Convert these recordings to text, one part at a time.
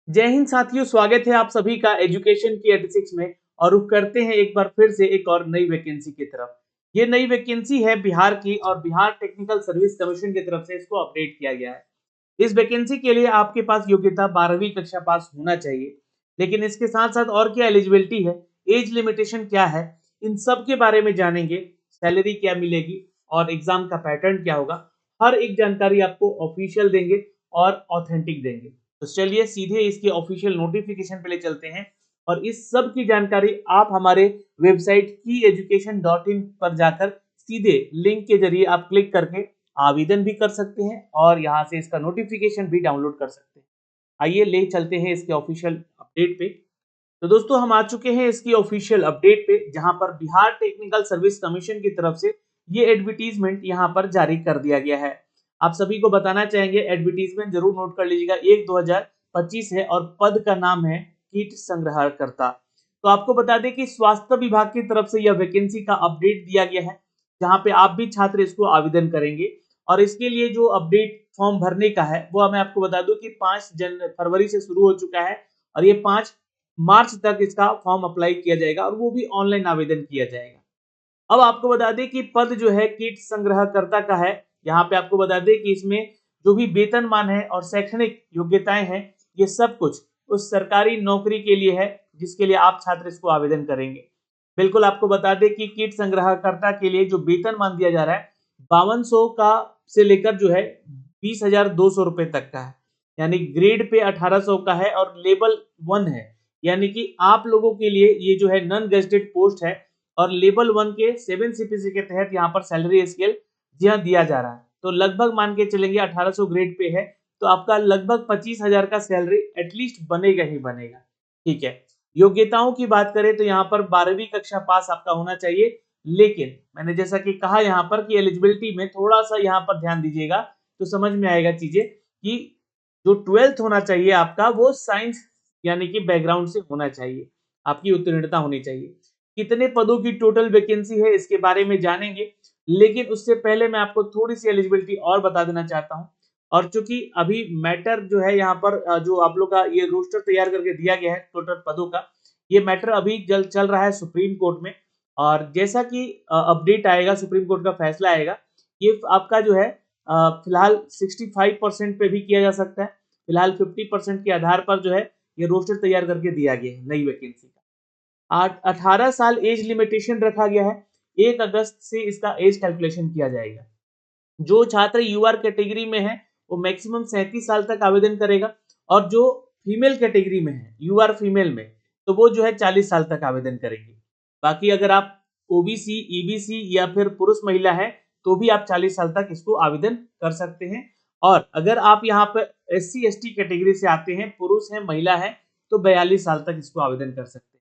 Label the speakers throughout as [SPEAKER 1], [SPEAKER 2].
[SPEAKER 1] जय हिंद साथियों, स्वागत है आप सभी का एजुकेशन की 86 में। और रुख करते हैं एक बार फिर से एक और नई वैकेंसी की तरफ। ये नई वैकेंसी है बिहार की और बिहार टेक्निकल सर्विस कमीशन की तरफ से इसको अपडेट किया गया है। इस वैकेंसी के लिए आपके पास योग्यता 12वीं कक्षा पास होना चाहिए, लेकिन इसके साथ साथ और क्या एलिजिबिलिटी है, एज लिमिटेशन क्या है, इन सब के बारे में जानेंगे। सैलरी क्या मिलेगी और एग्जाम का पैटर्न क्या होगा, हर एक जानकारी आपको ऑफिशियल देंगे और ऑथेंटिक देंगे। तो चलिए सीधे इसके ऑफिशियल नोटिफिकेशन पे ले चलते हैं और इस सब की जानकारी आप हमारे वेबसाइट की education.in पर जाकर सीधे लिंक के जरिए आप क्लिक करके आवेदन भी कर सकते हैं और यहाँ से इसका नोटिफिकेशन भी डाउनलोड कर सकते हैं। आइए ले चलते हैं इसके ऑफिशियल अपडेट पे। तो दोस्तों हम आ चुके हैं इसकी ऑफिशियल अपडेट पे, जहां पर बिहार टेक्निकल सर्विस कमीशन की तरफ से ये एडवर्टीजमेंट यहां पर जारी कर दिया गया है। आप सभी को बताना चाहेंगे, एडवर्टीजमेंट जरूर नोट कर लीजिएगा, 1/2025 है और पद का नाम है कीट संग्रहकर्ता। तो आपको बता दें कि स्वास्थ्य विभाग की तरफ से यह वैकेंसी का अपडेट दिया गया है, जहां पे आप भी छात्र इसको आवेदन करेंगे। और इसके लिए जो अपडेट फॉर्म भरने का है वो मैं आपको बता दूं कि 5 फरवरी से शुरू हो चुका है और ये 5 मार्च तक इसका फॉर्म अप्लाई किया जाएगा और वो भी ऑनलाइन आवेदन किया जाएगा। अब आपको बता दें कि पद जो है कीट संग्रहकर्ता का है। यहाँ पे आपको बता दें कि इसमें जो भी वेतनमान है और शैक्षणिक योग्यताएं हैं, ये सब कुछ उस सरकारी नौकरी के लिए है जिसके लिए आप छात्र इसको आवेदन करेंगे। बिल्कुल आपको बता दें कि कीट संग्रहकर्ता के लिए जो वेतनमान दिया जा रहा है 5200 का से लेकर जो है 20,200 रुपए तक का है। यानी ग्रेड पे 1800 का है और लेवल 1 है, यानी कि आप लोगों के लिए ये जो है नॉन गेजेटेड पोस्ट है। और लेवल 1 के 7 सीपीसी के तहत यहाँ पर सैलरी स्केल जी हाँ दिया जा रहा है। तो लगभग मान के चलेंगे 1800 ग्रेड पे है, तो आपका लगभग 25,000 का सैलरी एटलीस्ट बनेगा ही बनेगा। ठीक है। योग्यताओं की बात करें तो यहाँ पर 12वीं कक्षा पास आपका होना चाहिए, लेकिन मैंने जैसा कि कहा यहाँ पर कि एलिजिबिलिटी में थोड़ा सा यहाँ पर ध्यान दीजिएगा तो समझ में आएगा चीजें कि जो 12th होना चाहिए आपका वो साइंस यानी कि बैकग्राउंड से होना चाहिए, आपकी उत्तीर्णता होनी चाहिए। कितने पदों की टोटल वैकेंसी है इसके बारे में जानेंगे, लेकिन उससे पहले मैं आपको थोड़ी सी एलिजिबिलिटी और बता देना चाहता हूं। और चूंकि अभी मैटर जो है यहाँ पर जो आप लोग का ये रोस्टर तैयार करके दिया गया है टोटल पदों का, ये मैटर अभी जल्द चल रहा है सुप्रीम कोर्ट में। और जैसा कि अपडेट आएगा, सुप्रीम कोर्ट का फैसला आएगा, ये आपका जो है फिलहाल 65% पे भी किया जा सकता है। फिलहाल 50% के आधार पर जो है ये रोस्टर तैयार करके दिया गया है नई वैकेंसी का। 18 साल एज लिमिटेशन रखा गया है। 1 अगस्त से इसका एज कैलकुलेशन किया जाएगा। जो छात्र यूआर कैटेगरी में है वो मैक्सिमम 37 साल तक आवेदन करेगा और जो फीमेल कैटेगरी में है यूआर फीमेल में, तो वो जो है 40 साल तक आवेदन करेंगे। बाकी अगर आप ओबीसी, ईबीसी या फिर पुरुष महिला है तो भी आप 40 साल तक इसको आवेदन कर सकते हैं। और अगर आप यहाँ पर एससी एसटी कैटेगरी से आते हैं, पुरुष है महिला है, तो 42 साल तक इसको आवेदन कर सकते हैं।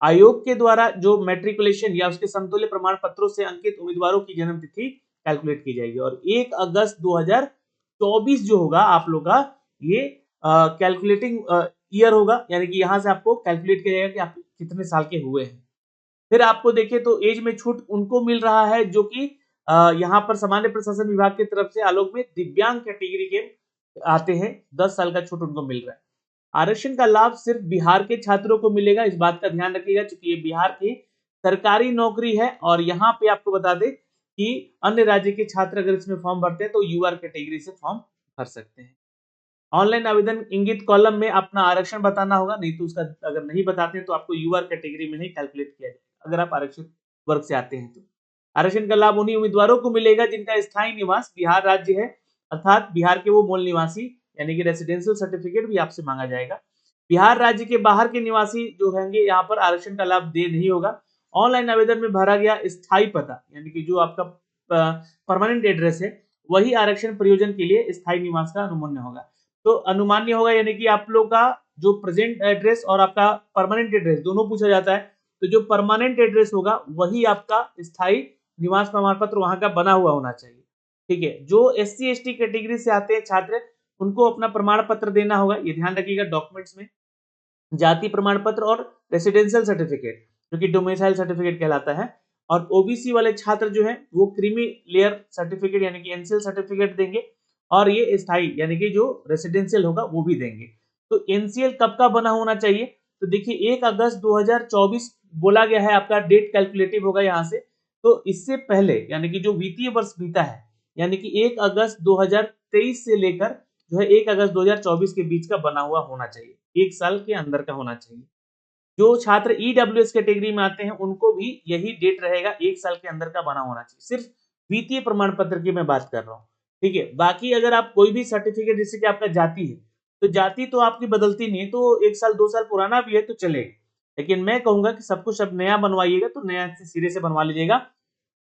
[SPEAKER 1] आयोग के द्वारा जो मैट्रिकुलेशन या उसके समतुल्य प्रमाण पत्रों से अंकित उम्मीदवारों की जन्म तिथि कैलकुलेट की जाएगी और 1 अगस्त 2024 जो होगा आप लोग का ये कैलकुलेटिंग ईयर होगा, यानी कि यहाँ से आपको कैलकुलेट किया जाएगा कि आप कितने साल के हुए हैं। फिर आपको देखिए तो एज में छूट उनको मिल रहा है जो कि यहाँ पर सामान्य प्रशासन विभाग की तरफ से आलोक में दिव्यांग कैटेगरी के आते हैं, 10 साल का छूट उनको मिल रहा है। आरक्षण का लाभ सिर्फ बिहार के छात्रों को मिलेगा, इस बात का ध्यान रखिएगा क्योंकि ये बिहार की सरकारी नौकरी है। और यहाँ पे आपको बता दें कि अन्य राज्य के छात्र अगर इसमें फॉर्म भरते हैं तो यूआर कैटेगरी से फॉर्म भर सकते हैं। ऑनलाइन आवेदन इंगित कॉलम में अपना आरक्षण बताना होगा, नहीं तो उसका अगर नहीं बताते हैं तो आपको यूआर कैटेगरी में नहीं कैलकुलेट किया जाएगा अगर आप आरक्षित वर्ग से आते हैं तो। आरक्षण का लाभ उन्हीं उम्मीदवारों को मिलेगा जिनका स्थायी निवास बिहार राज्य है, अर्थात बिहार के वो मूल निवासी, यानी कि रेसिडेंशियल सर्टिफिकेट भी आपसे मांगा जाएगा। बिहार राज्य के बाहर के निवासी जो होंगे यहाँ पर आरक्षण का लाभ दे नहीं होगा। ऑनलाइन आवेदन में भरा गया स्थायी पता, यानी कि जो आपका परमानेंट एड्रेस है, वही आरक्षण प्रयोजन के लिए स्थायी निवास का अनुमान्य होगा। तो अनुमान्य होगा यानी कि आप लोग का जो प्रेजेंट एड्रेस और आपका परमानेंट एड्रेस दोनों पूछा जाता है, तो जो परमानेंट एड्रेस होगा वही आपका स्थायी निवास प्रमाण पत्र वहां का बना हुआ होना चाहिए। ठीक है। जो एससी एसटी कैटेगरी से आते हैं छात्र, उनको अपना प्रमाण पत्र देना होगा, ये ध्यान रखिएगा डॉक्यूमेंट्स में, जाति प्रमाण पत्र और रेसिडेंशियल सर्टिफिकेट जो कि डोमिसाइल सर्टिफिकेट कहलाता है। और ओबीसी वाले छात्र जो है वो क्रीमी लेयर सर्टिफिकेट यानी कि एनसीएल सर्टिफिकेट देंगे और ये स्थायी यानी कि जो रेसिडेंशियल होगा वो भी देंगे। तो एनसीएल कब का बना होना चाहिए? तो देखिए 1 अगस्त 2024 बोला गया है, आपका डेट कैलकुलेटिव होगा यहाँ से। तो इससे पहले यानी कि जो वित्तीय वर्ष बीता है, यानी कि 1 अगस्त 2023 से लेकर जो है 1 अगस्त 2024 के बीच का बना हुआ होना चाहिए, 1 साल के अंदर का होना चाहिए। जो छात्र ईडब्ल्यूएस कैटेगरी में आते हैं उनको भी यही डेट रहेगा, 1 साल के अंदर का बना होना चाहिए। सिर्फ वित्तीय प्रमाण पत्र की मैं बात कर रहा हूँ, ठीक है। बाकी अगर आप कोई भी सर्टिफिकेट, जैसे कि आपका जाति है, तो जाति तो आपकी बदलती नहीं है, तो 1 साल 2 साल पुराना भी है तो चलेगा। लेकिन मैं कहूंगा कि सब कुछ अब नया बनवाइएगा तो नया से सिरे से बनवा लीजिएगा।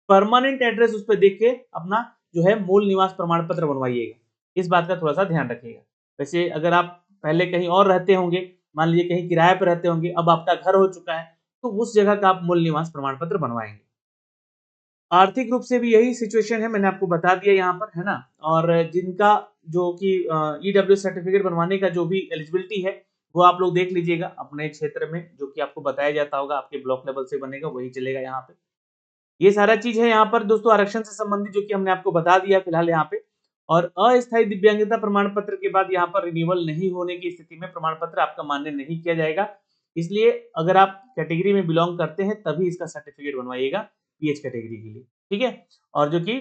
[SPEAKER 1] परमानेंट एड्रेस उस पर देख के अपना जो है मूल निवास प्रमाण पत्र बनवाइएगा। इस बात का थोड़ा सा ध्यान रखिएगा। वैसे अगर आप पहले कहीं और रहते होंगे, मान लीजिए कहीं किराए पर रहते होंगे, अब आपका घर हो चुका है, तो उस जगह का आप मूल निवास प्रमाण पत्र बनवाएंगे। आर्थिक रूप से भी यही सिचुएशन है, मैंने आपको बता दिया यहाँ पर, है ना। और जिनका जो कि ईडब्ल्यू सर्टिफिकेट बनवाने का जो भी एलिजिबिलिटी है, वो आप लोग देख लीजिएगा अपने क्षेत्र में, जो कि आपको बताया जाता होगा, आपके ब्लॉक लेवल से बनेगा वही चलेगा यहाँ पे। ये सारा चीज है यहाँ पर दोस्तों आरक्षण से संबंधित, जो कि हमने आपको बता दिया फिलहाल यहाँ पे। और अस्थायी दिव्यांगता प्रमाण पत्र के बाद यहाँ पर रिन्यूअल नहीं होने की स्थिति में प्रमाण पत्र आपका मान्य नहीं किया जाएगा। इसलिए अगर आप कैटेगरी में बिलोंग करते हैं तभी इसका सर्टिफिकेट बनवाइएगा, पीएच कैटेगरी के लिए, ठीक है। और जो कि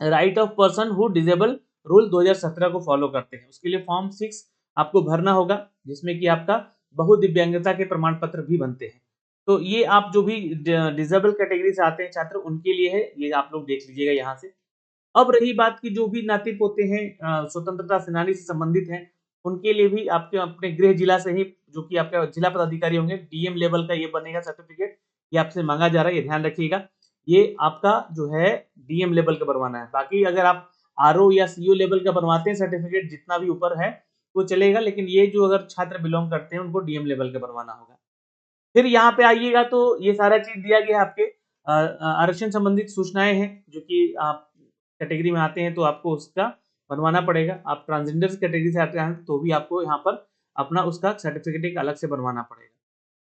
[SPEAKER 1] right of person who disable rule 2017 को फॉलो करते हैं, उसके लिए फॉर्म 6 आपको भरना होगा, जिसमें कि आपका बहुदिव्यांगता के प्रमाण पत्र भी बनते हैं। तो ये आप जो भी डिजेबल कैटेगरी से आते हैं छात्र, उनके लिए है, ये आप लोग देख लीजिएगा यहाँ से। अब रही बात की जो भी नाती पोते हैं स्वतंत्रता सेनानी से संबंधित हैं, उनके लिए भी आपके अपने गृह जिला से ही, जो कि आपका जिला पदाधिकारी होंगे, डीएम लेवल का ये बनेगा सर्टिफिकेट, ये आपसे मांगा जा रहा है, ये ध्यान रखिएगा। ये आपका जो है डीएम लेवल का बनवाना है। बाकी अगर आप आरओ या सीओ लेवल का बनवाते हैं सर्टिफिकेट, जितना भी ऊपर है वो चलेगा, लेकिन ये जो अगर छात्र बिलोंग करते हैं उनको डीएम लेवल का बनवाना होगा। फिर यहाँ पे आइएगा तो ये सारा चीज दिया गया है आपके आरक्षण संबंधित सूचनाएं हैं, जो कि आप कैटेगरी में आते हैं तो आपको उसका बनवाना पड़ेगा। आप ट्रांसजेंडर कैटेगरी से आते हैं तो भी आपको यहाँ पर अपना उसका सर्टिफिकेट एक अलग से बनवाना पड़ेगा।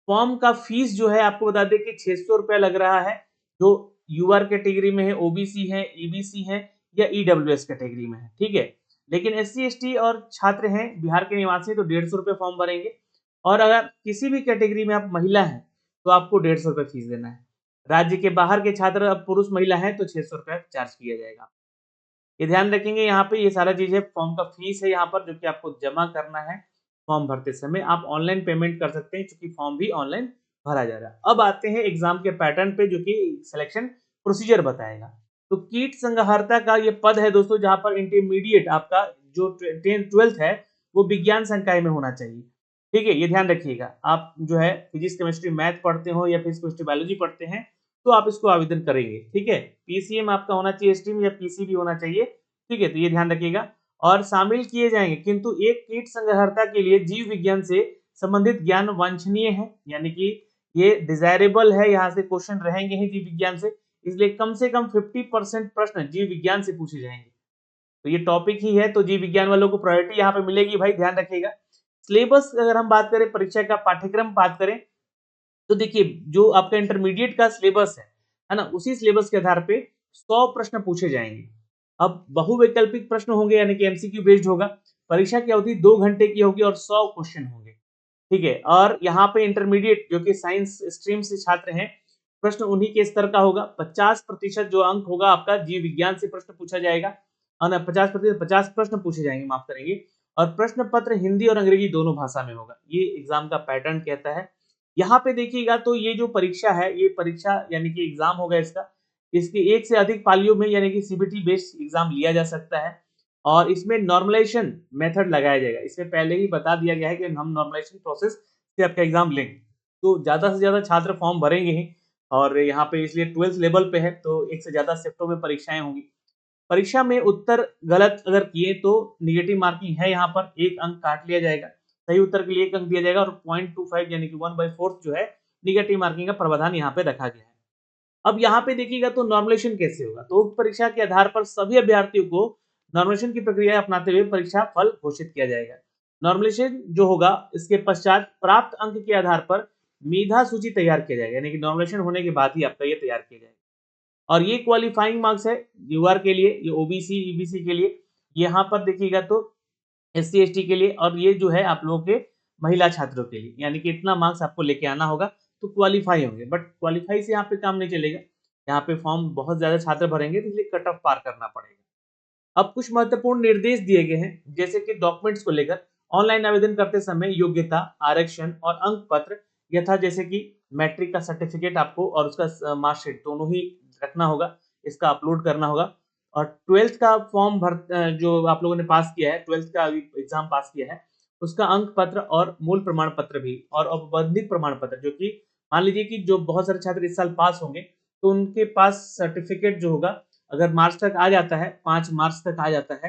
[SPEAKER 1] फॉर्म का फीस जो है आपको बता दें कि 600 रुपया लग रहा है, जो यूआर कैटेगरी में है, ओबीसी है, ईबीसी है या ईडब्ल्यूएस कैटेगरी में है, ठीक है। लेकिन एससी एसटी और छात्र हैं, बिहार के निवासी, तो 150 रुपये फॉर्म भरेंगे। और अगर किसी भी कैटेगरी में आप महिला हैं तो आपको 150 रुपये फीस देना है। राज्य के बाहर के छात्र अब पुरुष महिला हैं तो 600 रुपये चार्ज किया जाएगा। ये ध्यान रखेंगे, यहाँ पे ये सारा चीज है, फॉर्म का फीस है यहाँ पर, जो कि आपको जमा करना है। फॉर्म भरते समय आप ऑनलाइन पेमेंट कर सकते हैं, क्योंकि फॉर्म भी ऑनलाइन भरा जा रहा है। अब आते हैं एग्जाम के पैटर्न पे, जो कि सिलेक्शन प्रोसीजर बताएगा। तो कीट संग्रहर्ता का ये पद है दोस्तों, जहां पर इंटरमीडिएट आपका जो 10th-12th है वो विज्ञान संकाय में होना चाहिए, ठीक है। ये ध्यान रखिएगा, आप जो है फिजिक्स केमिस्ट्री मैथ पढ़ते हो या फिजिक्स केमिस्ट्री बायोलॉजी पढ़ते हैं तो आप इसको आवेदन करेंगे, ठीक है। पीसीएम आपका होना चाहिए स्ट्रीम, या पीसीबी होना चाहिए, ठीक है। तो ये ध्यान रखिएगा। और शामिल किए जाएंगे, किंतु एक कीट संग्रहर्ता के लिए जीव विज्ञान से संबंधित ज्ञान वांछनीय है, यानी कि ये डिजायरेबल है, यहाँ से क्वेश्चन रहेंगे ही जीव विज्ञान से, इसलिए कम से कम 50% प्रश्न जीव विज्ञान से पूछे जाएंगे। तो ये टॉपिक ही है, तो जीव विज्ञान वालों को प्रायोरिटी यहाँ पे मिलेगी भाई, ध्यान रखिएगा। सिलेबस अगर हम बात करें, परीक्षा का पाठ्यक्रम बात करें, तो देखिए जो आपका इंटरमीडिएट का सिलेबस है ना, उसी सिलेबस के आधार पे 100 प्रश्न पूछे जाएंगे। अब बहुवैकल्पिक प्रश्न होंगे, यानी कि एमसीक्यू बेस्ड होगा। परीक्षा की अवधि 2 घंटे की होगी और 100 क्वेश्चन होंगे, ठीक है। और यहाँ पे इंटरमीडिएट जो कि साइंस स्ट्रीम से छात्र हैं, प्रश्न उन्हीं के स्तर का होगा। 50% जो अंक होगा आपका जीव विज्ञान से प्रश्न पूछा जाएगा, और 50% 50 प्रश्न पूछे जाएंगे, माफ करेंगे। और प्रश्न पत्र हिंदी और अंग्रेजी दोनों भाषा में होगा, ये एग्जाम का पैटर्न कहता है। यहाँ पे देखिएगा तो ये जो परीक्षा है, ये परीक्षा यानी कि एग्जाम होगा इसका, इसकी एक से अधिक पालियों में यानी कि सीबीटी बेस्ड एग्जाम लिया जा सकता है। और इसमें नॉर्मलाइजेशन मेथड लगाया जाएगा, इसमें पहले ही बता दिया गया है कि हम नॉर्मलाइजेशन प्रोसेस से आपका एग्जाम लेंगे। तो ज्यादा से ज्यादा छात्र फॉर्म भरेंगे ही, और यहाँ पे इसलिए 12th लेवल पे है तो एक से ज्यादा शिफ्टों में परीक्षाएं होंगी। परीक्षा में उत्तर गलत अगर किए तो निगेटिव मार्किंग है, यहाँ पर 1 अंक काट लिया जाएगा, सही उत्तर के लिए 1 अंक दिया जाएगा, और 0.25 यानी कि 1/4 जो है निगेटिव मार्किंग का प्रावधान यहाँ पे रखा गया है। अब यहाँ पे देखिएगा तो नॉर्मलेशन कैसे होगा, तो उक्त परीक्षा के आधार पर सभी अभ्यर्थियों को नॉर्मलेशन की प्रक्रिया अपनाते हुए परीक्षा फल घोषित किया जाएगा। नॉर्मलेशन जो होगा इसके पश्चात प्राप्त अंक के आधार पर मेधा सूची तैयार किया जाएगा, यानी कि नॉर्मलेशन होने के बाद ही आपका ये तैयार किया जाएगा। और ये क्वालिफाइंग मार्क्स है यूआर के लिए, ये ओबीसी ईबीसी के लिए। यहाँ पर देखिएगा तो SC/ST के लिए, और ये जो है आप लोगों के महिला छात्रों के लिए, यानी कि इतना मार्क्स आपको लेके आना होगा तो क्वालिफाई होंगे। बट क्वालिफाई से यहाँ पे काम नहीं चलेगा, यहाँ पे फॉर्म बहुत ज्यादा छात्र भरेंगे तो इसलिए कट ऑफ पार करना पड़ेगा। अब कुछ महत्वपूर्ण निर्देश दिए गए हैं, जैसे कि डॉक्यूमेंट्स को लेकर ऑनलाइन आवेदन करते समय योग्यता, आरक्षण और अंक पत्र यथा जैसे कि मैट्रिक का सर्टिफिकेट आपको और उसका मार्कशीट दोनों ही रखना होगा, इसका अपलोड करना होगा। और 12th का फॉर्म जो आप लोगों ने पास किया है, 12th का एग्जाम पास किया है, उसका अंक पत्र और मूल प्रमाण पत्र भी, और औपबंधिक प्रमाण पत्र, जो कि मान लीजिए कि जो बहुत सारे छात्र इस साल पास होंगे तो उनके पास सर्टिफिकेट जो होगा, अगर मार्च तक आ जाता है, 5 मार्च तक आ जाता है,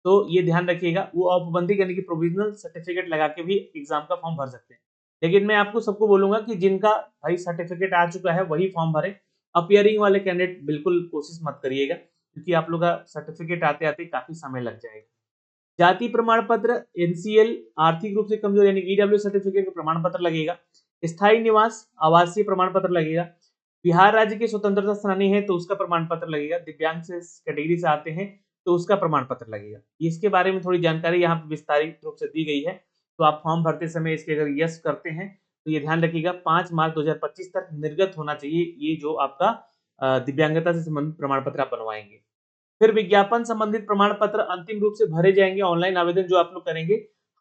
[SPEAKER 1] तो ये ध्यान रखिएगा, वो औपबंधिक यानी कि प्रोविजनल सर्टिफिकेट लगा के भी एग्जाम का फॉर्म भर सकते हैं। लेकिन मैं आपको सबको बोलूंगा कि जिनका भाई सर्टिफिकेट आ चुका है वही फॉर्म भरे। अपियरिंग वाले कैंडिडेट बिल्कुल कोशिश मत करिएगा, क्योंकि आप लोग का सर्टिफिकेट आते आते काफी समय लग जाएगा। जाति प्रमाण पत्र, एनसीएल, आर्थिक रूप से कमजोर यानी ईडब्ल्यू सर्टिफिकेट का प्रमाण पत्र लगेगा। स्थायी निवास, आवासीय प्रमाण पत्र लगेगा। बिहार राज्य के स्वतंत्रता सेनानी है तो उसका प्रमाण पत्र लगेगा। दिव्यांग से कैटेगरी से आते हैं तो उसका प्रमाण पत्र लगेगा। इसके बारे में थोड़ी जानकारी यहाँ पे विस्तारित रूप से दी गई है, तो आप फॉर्म भरते समय इसके अगर यस करते हैं तो ये ध्यान रखिएगा 5 मार्च 2025 तक निर्गत होना चाहिए ये जो आपका दिव्यांगता से संबंधित प्रमाण पत्र आप बनवाएंगे। फिर विज्ञापन संबंधित प्रमाण पत्र अंतिम रूप से भरे जाएंगे। ऑनलाइन आवेदन जो आप लोग करेंगे,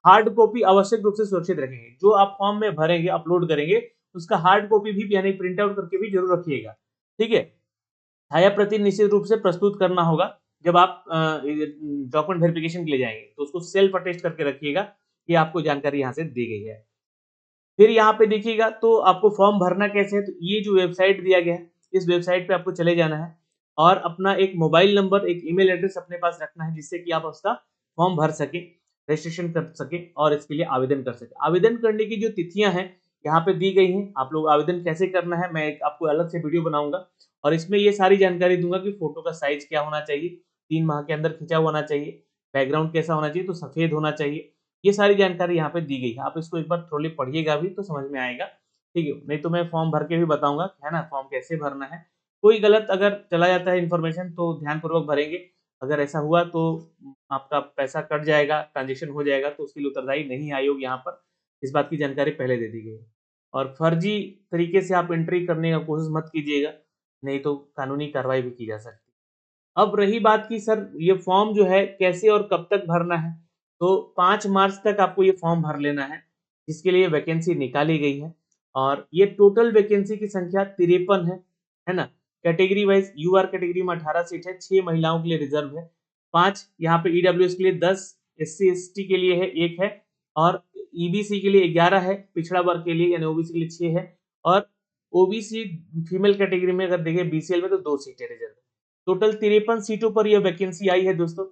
[SPEAKER 1] हार्ड कॉपी आवश्यक रूप से सुरक्षित रखेंगे। जो आप फॉर्म में भरेंगे, अपलोड करेंगे, उसका हार्ड कॉपी भी यानी प्रिंट आउट करके भी जरूर रखिएगा, ठीक है। छाया प्रति निश्चित रूप से प्रस्तुत करना होगा। जब आप डॉक्यूमेंट वेरिफिकेशन के लिए जाएंगे तो उसको सेल्फ अटेस्ट करके रखिएगा, ये आपको जानकारी यहाँ से दी गई है। फिर यहाँ पे देखिएगा तो आपको फॉर्म भरना कैसे है, तो ये जो वेबसाइट दिया गया है, इस वेबसाइट पे आपको चले जाना है और अपना एक मोबाइल नंबर, एक ईमेल एड्रेस अपने पास रखना है, जिससे कि आप उसका फॉर्म भर सके, रजिस्ट्रेशन कर सके और इसके लिए आवेदन कर सके। आवेदन करने की जो तिथियां हैं यहाँ पे दी गई हैं। आप लोग आवेदन कैसे करना है मैं आपको अलग से वीडियो बनाऊंगा और इसमें ये सारी जानकारी दूंगा कि फोटो का साइज क्या होना चाहिए, 3 माह के अंदर खिंचा होना चाहिए, बैकग्राउंड कैसा होना चाहिए, तो सफेद होना चाहिए। ये सारी जानकारी यहाँ पे दी गई है, आप इसको एक बार थोड़ी पढ़िएगा भी तो समझ में आएगा, ठीक है। नहीं तो मैं फॉर्म भर के भी बताऊंगा, है ना, फॉर्म कैसे भरना है। कोई गलत अगर चला जाता है इन्फॉर्मेशन तो ध्यानपूर्वक भरेंगे, अगर ऐसा हुआ तो आपका पैसा कट जाएगा, ट्रांजेक्शन हो जाएगा, तो उसके लिए उत्तरदायी नहीं आयोग यहाँ पर, इस बात की जानकारी पहले दे दी गई है। और फर्जी तरीके से आप एंट्री करने का कोशिश मत कीजिएगा, नहीं तो कानूनी कार्रवाई भी की जा सकती है। अब रही बात की सर ये फॉर्म जो है कैसे और कब तक भरना है, तो 5 मार्च तक आपको ये फॉर्म भर लेना है, जिसके लिए वैकेंसी निकाली गई है। और ये टोटल वैकेंसी की संख्या 53 है ना। कैटेगरी वाइज यूआर कैटेगरी में 18 सीट है, 6 महिलाओं के लिए रिजर्व है, 5 यहाँ पे ईडब्ल्यूएस के लिए 10, SC/ST के लिए है 1 है, और ईबीसी के लिए 11 है, पिछड़ा वर्ग के लिए यानी ओबीसी के लिए 6 है, और ओबीसी फीमेल कैटेगरी में अगर देखें बीसीएल में तो 2 सीटें रिजर्व। टोटल 53 सीटों पर यह वैकेंसी आई है दोस्तों,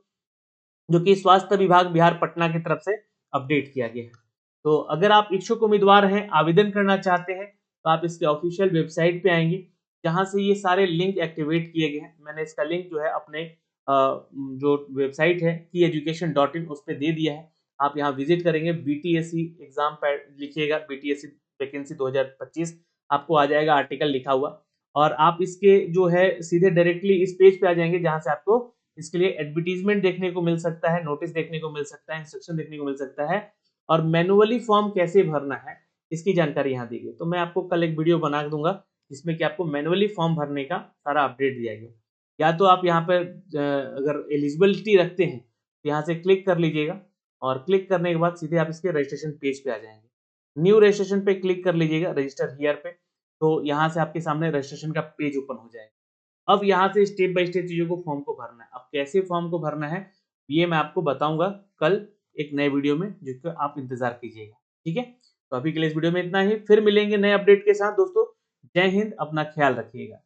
[SPEAKER 1] जो कि स्वास्थ्य विभाग बिहार पटना की तरफ से अपडेट किया गया है। तो अगर आप इच्छुक उम्मीदवार हैं, आवेदन करना चाहते हैं, तो आप इसके ऑफिशियल वेबसाइट पे आएंगे, जहां से ये सारे लिंक एक्टिवेट किए गए हैं। मैंने इसका लिंक जो है अपने जो वेबसाइट है kieducation.in उस पर दे दिया है, आप यहाँ विजिट करेंगे, बीटीएससी एग्जाम लिखिएगा, बीटीएससी वैकेंसी 2025 आपको आ जाएगा आर्टिकल लिखा हुआ, और आप इसके जो है सीधे डायरेक्टली इस पेज पे आ जाएंगे, जहां से आपको इसके लिए एडवर्टीजमेंट देखने को मिल सकता है, नोटिस देखने को मिल सकता है, इंस्ट्रक्शन देखने को मिल सकता है, और मैनुअली फॉर्म कैसे भरना है इसकी जानकारी यहाँ दी गई। तो मैं आपको कल एक वीडियो बना दूंगा जिसमें कि आपको मैनुअली फॉर्म भरने का सारा अपडेट दिया गया। या तो आप यहाँ पर अगर एलिजिबिलिटी रखते हैं तो यहाँ से क्लिक कर लीजिएगा, और क्लिक करने के बाद सीधे आप इसके रजिस्ट्रेशन पेज पे आ जाएंगे। न्यू रजिस्ट्रेशन पे क्लिक कर लीजिएगा, रजिस्टर हियर पे, तो यहाँ से आपके सामने रजिस्ट्रेशन का पेज ओपन हो जाएगा। अब यहाँ से स्टेप बाय स्टेप चीजों को फॉर्म को भरना है। अब कैसे फॉर्म को भरना है ये मैं आपको बताऊंगा कल एक नए वीडियो में, जिसका आप इंतजार कीजिएगा, ठीक है। तो अभी के लिए इस वीडियो में इतना ही, फिर मिलेंगे नए अपडेट के साथ दोस्तों। जय हिंद, अपना ख्याल रखिएगा।